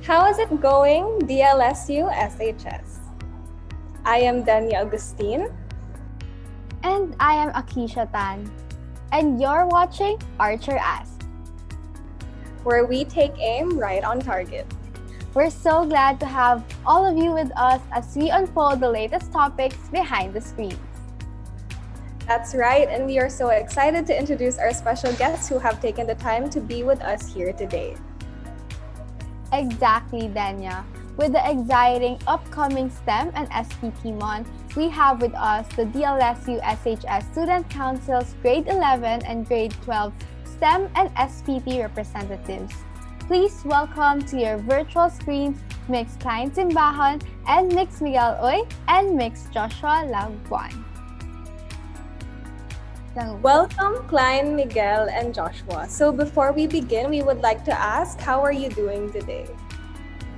How is it going, DLSU SHS? I am Danielle. And I am Akisha Tan. And you're watching Archer Ask, where we take aim right on target. We're so glad to have all of you with us as we unfold the latest topics behind the screens. That's right, and we are so excited to introduce our special guests who have taken the time to be with us here today. Exactly, Danya. With the exciting upcoming STEM and SPT Month, we have with us the DLSU SHS Student Council's Grade 11 and Grade 12 STEM and SPT representatives. Please welcome to your virtual screens Ms. Klein Simbajon and Ms. Miguel Uy and Ms. Joshua Languban. Welcome, Klein, Miguel, and Joshua. So before we begin, we would like to ask, how are you doing today?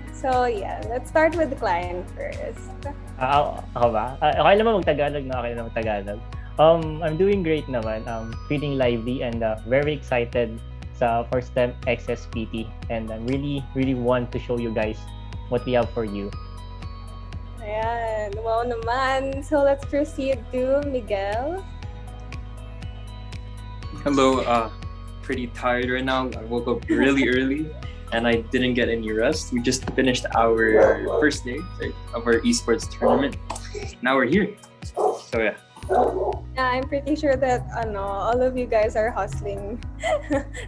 So yeah, let's start with Klein first. Ako ba? Okay naman mag-Tagalog na, okay naman mag-Tagalog. I'm doing great naman. Feeling lively and very excited for Stemx SPT, and I'm really want to show you guys what we have for you. Ayan, wow naman. So let's proceed to Miguel. Hello, pretty tired right now. I woke up really early and I didn't get any rest. We just finished our first day of our esports tournament. Now we're here. So yeah. Yeah, I'm pretty sure that all of you guys are hustling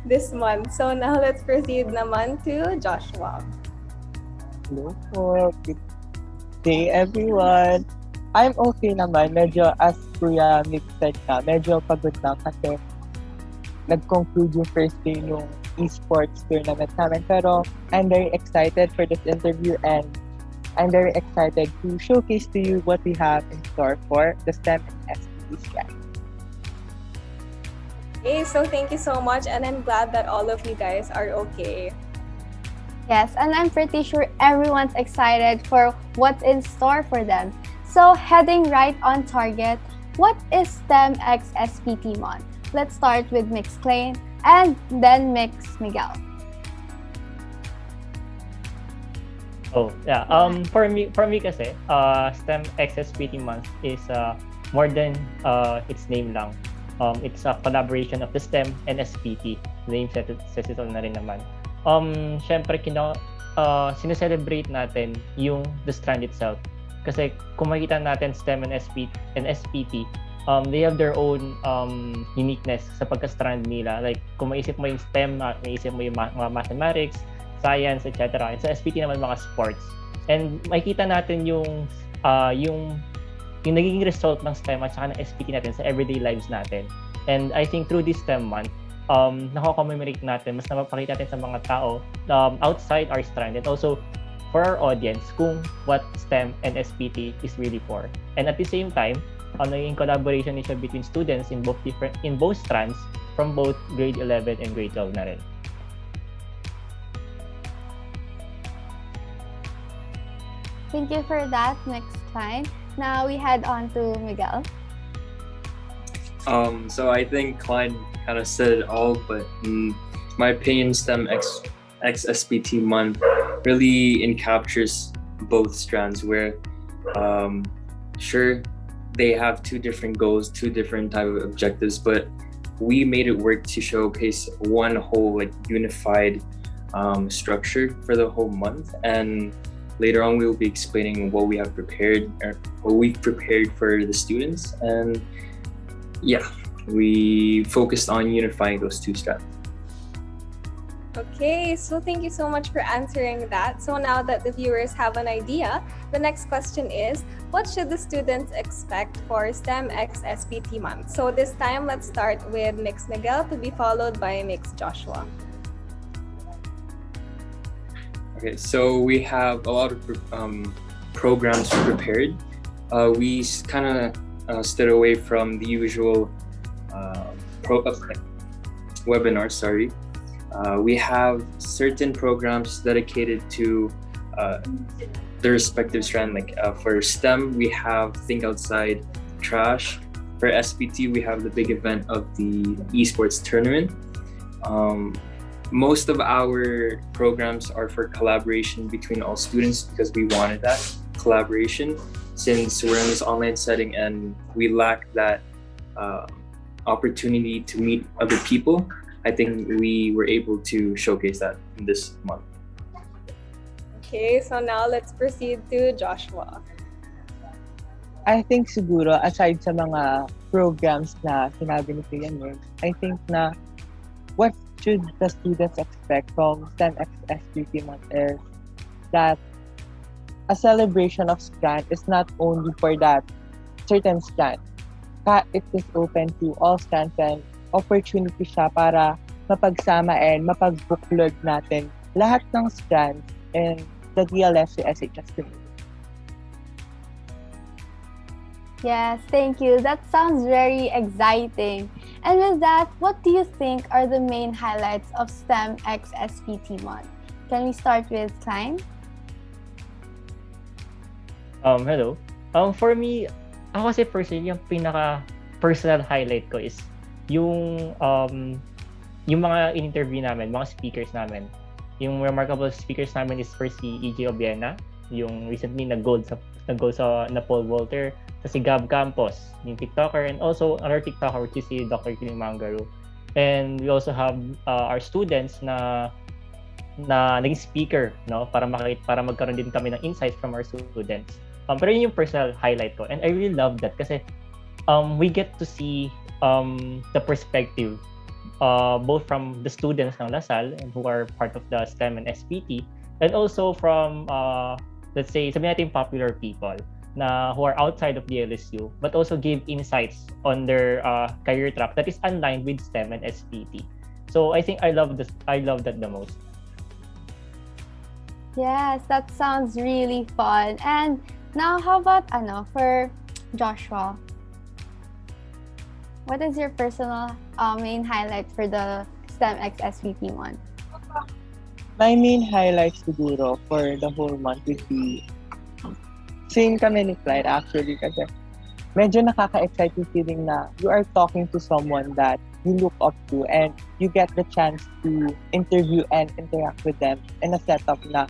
this month. So now let's proceed naman to Joshua. Hello po. Good day, everyone. I'm okay naman. Medyo, as Kuya Mick said ka, medyo pagod lang kasi nag-conclude yung first day yung esports tournament namin. Pero I'm very excited for this interview and I'm very excited to showcase to you what we have in store for the STEM and SPT Strand. Okay, so thank you so much, and I'm glad that all of you guys are okay. Yes, and I'm pretty sure everyone's excited for what's in store for them. So heading right on target, what is Stemx SPT Month? Let's start with Mix Klein and then Mix Miguel. Oh, yeah. For me kasi, Stemx SPT Month is more than its name lang. It's a collaboration of the STEM and SPT. The name says it all na rin naman. Syempre, sineselebrate natin yung the Strand itself. Kasi kung makita natin STEM and SPT, they have their own uniqueness sa pagka-strand nila. Like, kung maisip mo yung STEM, maisip mo yung mga mathematics, science, etc. And sa SPT naman mga sports. And makikita natin yung nagiging result ng STEM at saka ng SPT natin sa everyday lives natin. And I think through this STEM month, nako-commemorate natin, mas napapakita natin sa mga tao outside our strand and also for our audience kung what STEM and SPT is really for. And at the same time, naging collaboration siya between students in both strands from both grade 11 and grade 12 na rin. Thank you for that, Next Klein. Now we head on to Miguel. So I think Klein kind of said it all, but in my opinion, Stemx SPT Month really encaptures both strands where sure, they have two different goals, two different type of objectives, but we made it work to showcase one whole unified structure for the whole month. And later on, we will be explaining what we have prepared, or what we've prepared for the students. And yeah, we focused on unifying those two strands. Okay, so thank you so much for answering that. So now that the viewers have an idea, the next question is, what should the students expect for Stemx SPT Month? So this time, let's start with Mix Miguel to be followed by Mix Joshua. Okay, so we have a lot of programs prepared. We kind of stood away from the usual webinars, we have certain programs dedicated to the respective strand. Like for STEM, we have Think Outside Trash. For SPT, we have the big event of the esports tournament. most of our programs are for collaboration between all students because we wanted that collaboration since we're in this online setting and we lack that opportunity to meet other people. I think we were able to showcase that in this month. Okay, so now let's proceed to Joshua. I think siguro, aside sa mga programs na sinabi ni Kuya Nick, I think na what should the students expect from Stemx SPT Month is that a celebration of Strand is not only for that certain strand. It is open to all strands and opportunity siya para mapagsama and mapagbuklod natin lahat ng strands in the DLSU SHS community. Yes, thank you. That sounds very exciting. And with that, what do you think are the main highlights of Stemx SPT Month? Can we start with Klein? Hello. For me, ako kasi personally, yung pinaka-personal highlight ko is yung mga in-interview namin, mga speakers namin. Yung remarkable speakers namin is first si EJ Obiena, yung recently nag-gold sa Paul Walter, si Gab Campos, yung TikToker, and also another TikToker which is si Dr. Kilimangaro. And we also have our students na naging speaker, no, para magkaroon din kami ng insights from our students. Pero yun yung personal highlight ko, and I really love that kasi we get to see the perspective both from the students ng Lasal and who are part of the STEM and SPT, and also from let's say sabihin natin popular people na who are outside of DLSU but also give insights on their career track that is aligned with STEM and SPT. So I think I love that the most. Yes, that sounds really fun. And now how about for Joshua? What is your personal main highlight for the Stemx SPT Month? My main highlight siguro for the whole month would be same kami ni Klein actually kasi medyo nakaka-excite yung feeling na you are talking to someone that you look up to and you get the chance to interview and interact with them in a setup na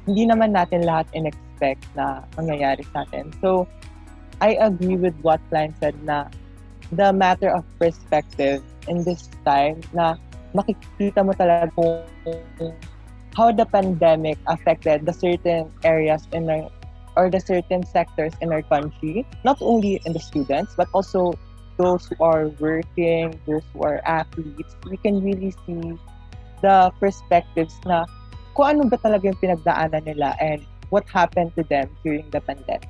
hindi naman natin lahat in-expect na mangyayari sa atin. So, I agree with what Klein said na the matter of perspective in this time na makikita mo talaga kung how the pandemic affected the certain areas in our or the certain sectors in our country, not only in the students, but also those who are working, those who are athletes. We can really see the perspectives na kung ano ba talaga yung pinagdaanan nila and what happened to them during the pandemic.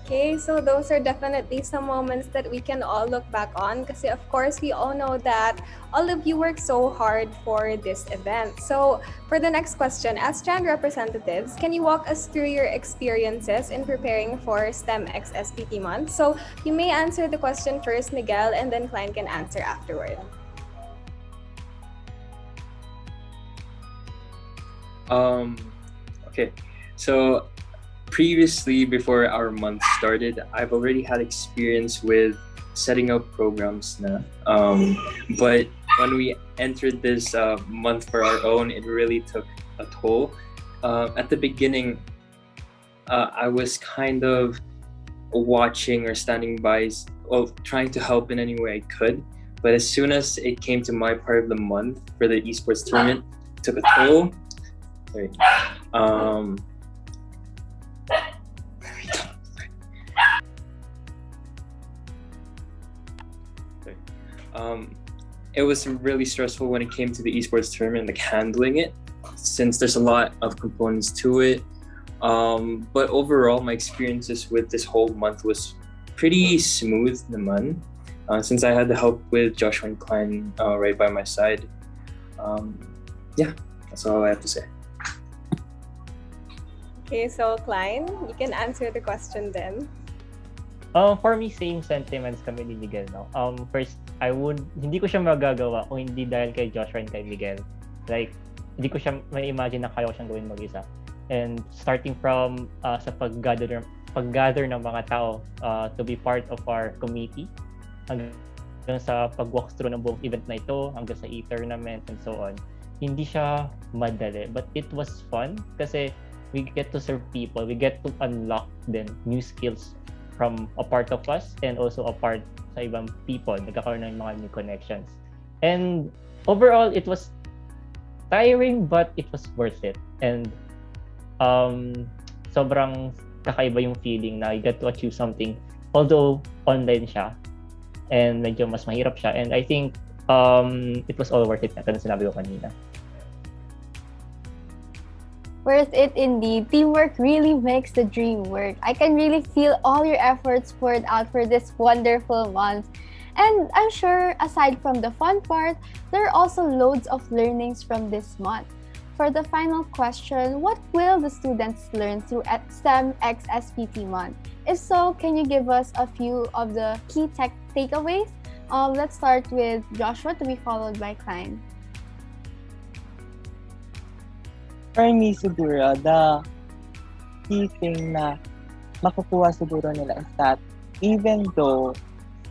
Okay, so those are definitely some moments that we can all look back on kasi of course we all know that all of you worked so hard for this event. So for the next question, as Strand representatives, can you walk us through your experiences in preparing for Stemx SPT Month? So you may answer the question first, Miguel, and then Klein can answer afterward. Okay, so previously, before our month started, I've already had experience with setting up programs na. But when we entered this month for our own, it really took a toll. At the beginning, I was kind of watching or standing by, trying to help in any way I could. But as soon as it came to my part of the month for the esports tournament, it took a toll. Sorry. It was really stressful when it came to the esports tournament, like handling it, since there's a lot of components to it. But overall, my experiences with this whole month was pretty smooth naman, since I had the help with Joshua and Klein right by my side. Yeah, that's all I have to say. Okay, so Klein, you can answer the question then. For me, same sentiments kami ni Miguel, no? First, hindi ko siya magagawa kung hindi dahil kay Joshua and kay Miguel. Like, hindi ko siya ma-imagine na kaya ko siyang gawin mag-isa. And starting from sa pag-gather ng mga tao to be part of our committee, hanggang Hanggang sa pag-walk through ng buong event na ito, hanggang sa e-tournament and so on. Hindi siya madali, but it was fun kasi we get to serve people, we get to unlock then new skills from a part of us and also a part sa ibang people, nagkakaroon ng mga new connections. And overall, it was tiring but it was worth it. And sobrang kakaiba yung feeling na you get to achieve something although online siya and medyo mas mahirap siya. And I think it was all worth it. Ito na sinabi ko kanina. Worth it indeed. Teamwork really makes the dream work. I can really feel all your efforts poured out for this wonderful month. And I'm sure, aside from the fun part, there are also loads of learnings from this month. For the final question, what will the students learn through Stemx SPT Month? If so, can you give us a few of the key takeaways? Let's start with Joshua to be followed by Klein. For me, siguro, the key thing na makukuha siguro nila is that even though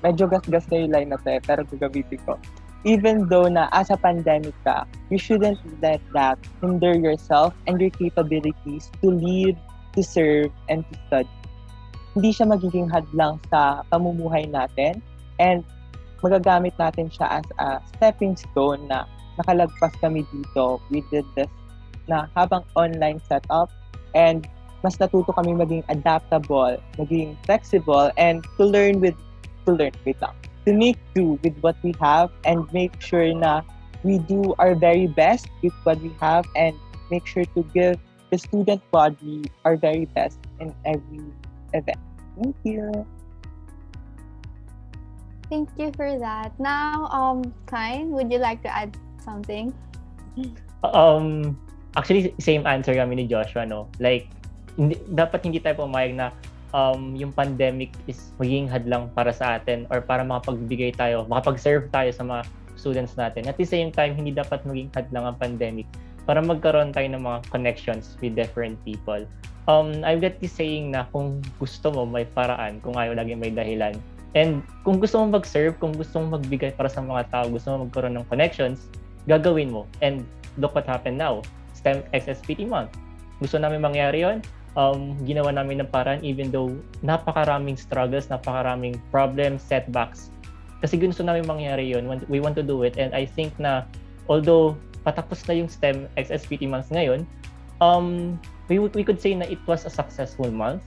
medyo gasgas na yung line na to pero gagamitin ko. Even though na as a pandemic ka, you shouldn't let that hinder yourself and your capabilities to lead, to serve, and to study. Hindi siya magiging hadlang sa pamumuhay natin and magagamit natin siya as a stepping stone na nakalagpas kami dito. We did this na habang online setup and mas natuto kami maging adaptable, maging flexible, and to make do with what we have and make sure na we do our very best with what we have and make sure to give the student body our very best in every event. Thank you. Thank you for that. Now, Klein, would you like to add something? Actually, same answer kami ni Joshua, no? Like, dapat hindi tayo pumayag na yung pandemic is magiging hadlang para sa atin or para makapagbigay tayo, makapag-serve tayo sa mga students natin. At the same time, hindi dapat maging hadlang ang pandemic para magkaroon tayo ng mga connections with different people. I've got this saying na kung gusto mo, may paraan, kung ayaw lagi may dahilan. And kung gusto mo mag-serve, kung gusto mo magbigay para sa mga tao, gusto mo magkaroon ng connections, gagawin mo. And look what happened now. Stemx SPT Month. Gusto namin mangyari yun. Ginawa namin ng paraan even though napakaraming struggles, napakaraming problems, setbacks. Kasi gusto namin mangyari yun. We want to do it. And I think na although patapos na yung Stemx SPT Month ngayon, we could say na it was a successful month.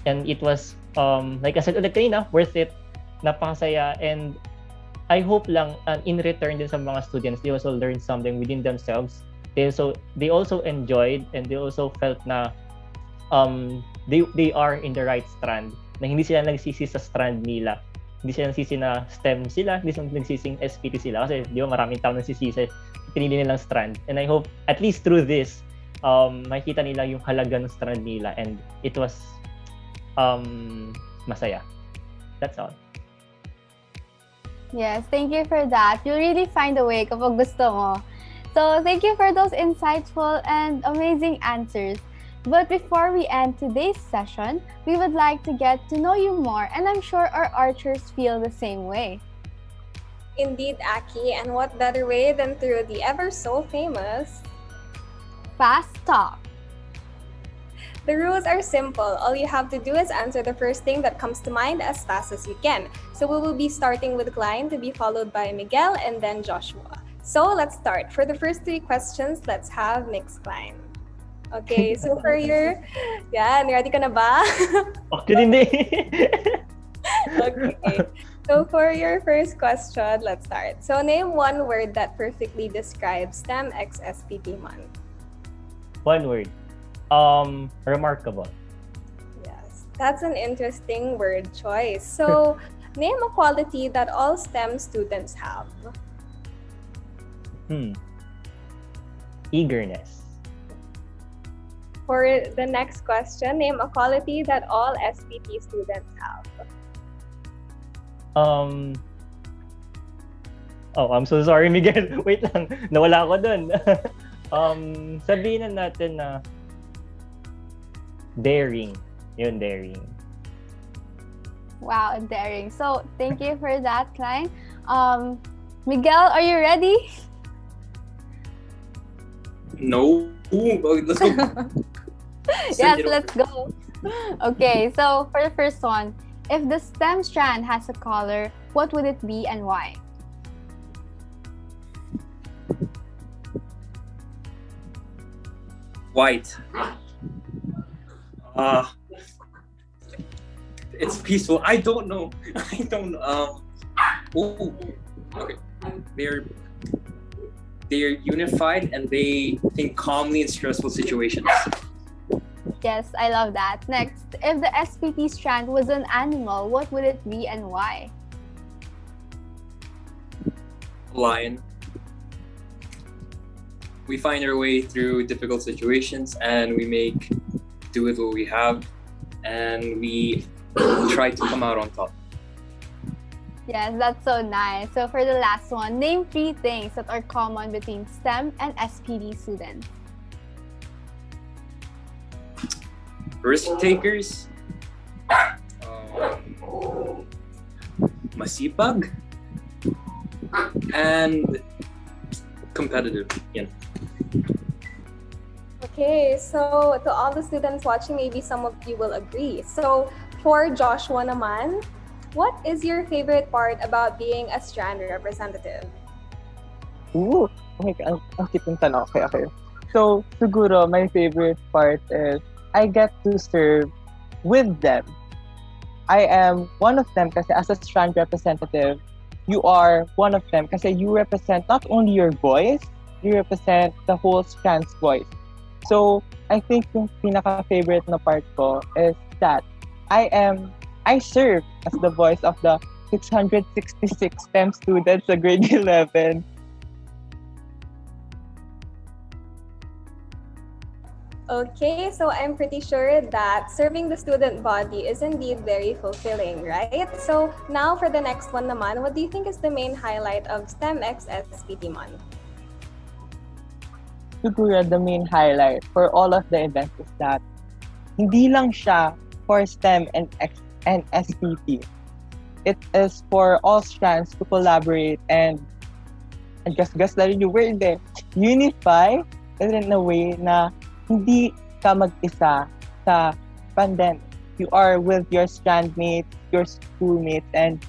And it was, like I said ulit kanina, worth it. Napakasaya. And I hope lang, in return din sa mga students, they also learned something within themselves. They also enjoyed and they also felt na they are in the right strand, na hindi sila nagsisi sa strand nila, hindi sila nagsisi na STEM sila, hindi sila nagsising SPT sila kasi di ba maraming tao nagsisisi, pinili nilang strand. And I hope at least through this makita nila yung halaga ng strand nila and it was masaya. That's all. Yes, thank you for that. You'll really find a way kapag gusto mo. So thank you for those insightful and amazing answers. But before we end today's session, we would like to get to know you more, and I'm sure our archers feel the same way. Indeed, Aki, and what better way than through the ever so famous Fast Talk. The rules are simple. All you have to do is answer the first thing that comes to mind as fast as you can. So we will be starting with Klein to be followed by Miguel and then Joshua. So let's start. For the first 3 questions, let's have Mix Klein. Okay, so for your... Yan, ready ka na ba? Okay, hindi. Okay. So for your first question, let's start. So name one word that perfectly describes Stemx SPT Month. One word. Remarkable. Yes, that's an interesting word choice. So name a quality that all STEM students have. Eagerness. For the next question, name a quality that all SPT students have. Oh, I'm so sorry, Miguel. Wait lang, nawala ako dun. Sabihin na natin na daring. Yun, daring. Wow, daring. So thank you for that, Klein. Miguel, are you ready? No. Let's go. Yes, let's go. Okay, so for the first one, if the stem strand has a color, what would it be and why? White. It's peaceful. I don't know. I don't know. Okay. They're unified and they think calmly in stressful situations. Yes, I love that. Next, if the SPT strand was an animal, what would it be and why? Lion. We find our way through difficult situations and we make do with what we have and we try to come out on top. Yes, that's so nice. So for the last one, name 3 things that are common between STEM and SPD students. Risk takers, masipag, and competitive. Yeah. Okay, so to all the students watching, maybe some of you will agree. So for Joshua naman, what is your favorite part about being a Strand representative? Ooh, okay, ang cute ng tanong. Okay. So, siguro, my favorite part is I get to serve with them. I am one of them kasi as a Strand representative, you are one of them kasi you represent not only your voice, you represent the whole Strand's voice. So, I think yung pinaka-favorite na part ko is that I serve as the voice of the 666 STEM students sa grade 11. Okay, so I'm pretty sure that serving the student body is indeed very fulfilling, right? So now for the next one naman, what do you think is the main highlight of Stemx SPT Month? Siguro the main highlight for all of the events is that hindi lang siya for STEM and SPT. It is for all strands to collaborate and gas na rin yung word unify in a way na hindi ka mag-isa sa pandemic. You are with your strand mates, your schoolmates, and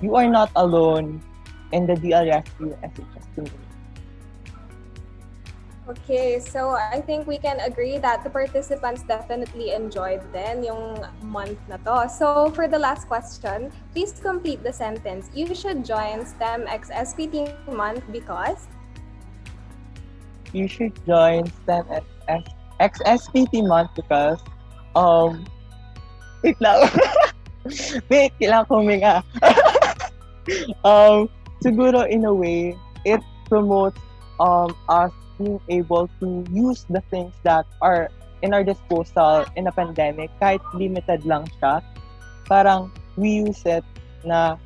you are not alone in the DLSU SHS Student Council. Okay, so I think we can agree that the participants definitely enjoyed then yung month na to. So for the last question, please complete the sentence. You should join Stemx SPT Month because? You should join Stemx SPT Month because wait lang. Wait, kailangan ko huminga. Siguro in a way, it promotes us being able to use the things that are in our disposal in a pandemic, kahit limited lang siya. Parang we use it na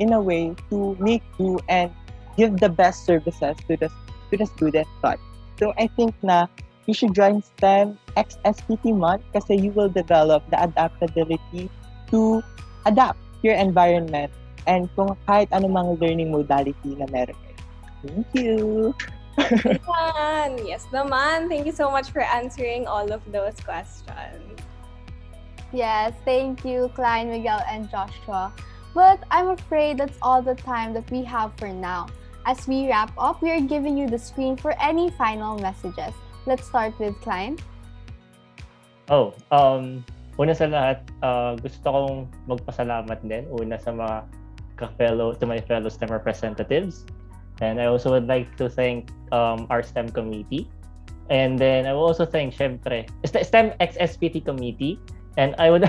in a way to make do and give the best services to the student body. So I think na you should join STEM SPT Month kasi you will develop the adaptability to adapt your environment and kung kahit anumang learning modality na meron. Thank you! Ayan. Yes naman. Thank you so much for answering all of those questions. Yes, thank you, Klein, Miguel, and Joshua. But I'm afraid that's all the time that we have for now. As we wrap up, we are giving you the screen for any final messages. Let's start with Klein. Una sa lahat, gusto kong magpasalamat din. Una sa mga to my fellow STEM representatives. And I also would like to thank our STEM committee. And then I will also thank, syempre, STEM SPT committee. And I would,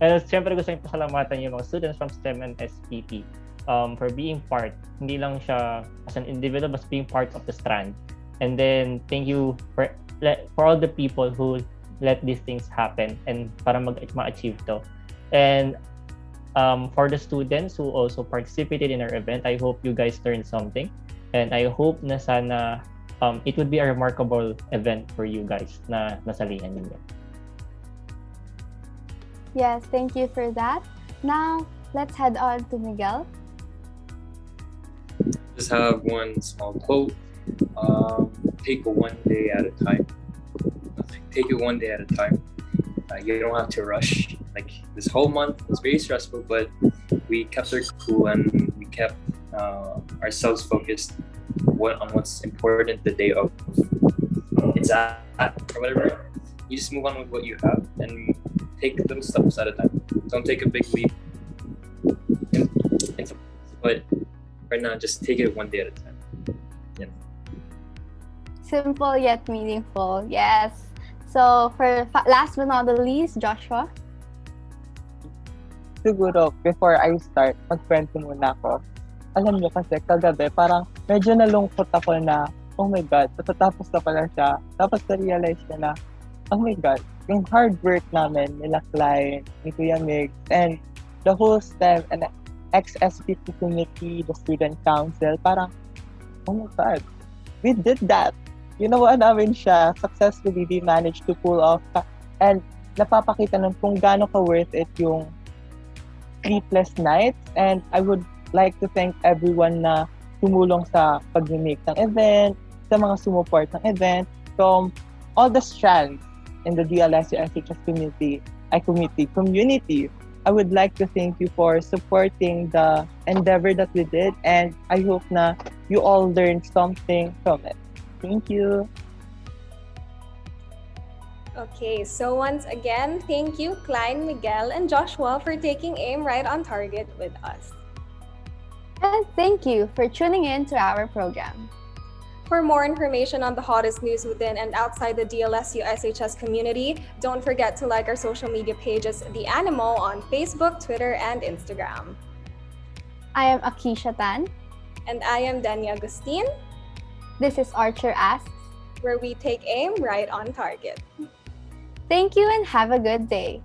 and syempre gusto kong pasalamatan yung mga students from STEM and SPT for being part, hindi lang siya as an individual, but being part of the Strand. And then thank you for all the people who let these things happen and para ma-achieve to. And for the students who also participated in our event, I hope you guys learned something. And I hope na sana it would be a remarkable event for you guys na nasalihan ninyo. Yes, thank you for that. Now, let's head on to Miguel. just have one small quote. Take it one day at a time. Take it one day at a time. You don't have to rush. Like this whole month was very stressful, but we kept our cool and we kept ourselves focused on what's important the day of. It's at or whatever. You just move on with what you have and take little steps at a time. Don't take a big leap. But right now, just take it one day at a time. Yeah. Simple yet meaningful. Yes. So for last but not the least, Joshua. Siguro, before I start, magkwento muna ako. Alam niyo kasi kagabi, parang medyo nalungkot ako na, oh my God, tatapos na pala siya. Tapos na-realize ko na, oh my God, yung hard work namin, nila Klein, ni Kuya Mig, and the whole STEM and SPT committee, the student council, parang, oh my God, we did that. Ginawa namin siya, successfully we managed to pull off, and napapakita nun kung gaano ka worth it yung sleepless nights, and I would like to thank everyone na tumulong sa pag-make ng event, sa mga sumuport ng event, from all the strands in the DLSU SHS community. I would like to thank you for supporting the endeavor that we did, and I hope na you all learned something from it. Thank you. Okay, so once again, thank you, Klein, Miguel, and Joshua for taking aim right on target with us. And thank you for tuning in to our program. For more information on the hottest news within and outside the DLSU SHS community, don't forget to like our social media pages, The Animal, on Facebook, Twitter, and Instagram. I am Akisha Tan. And I am Danielle Agustin, This is Archer Asks. where we take aim right on target. Thank you and have a good day.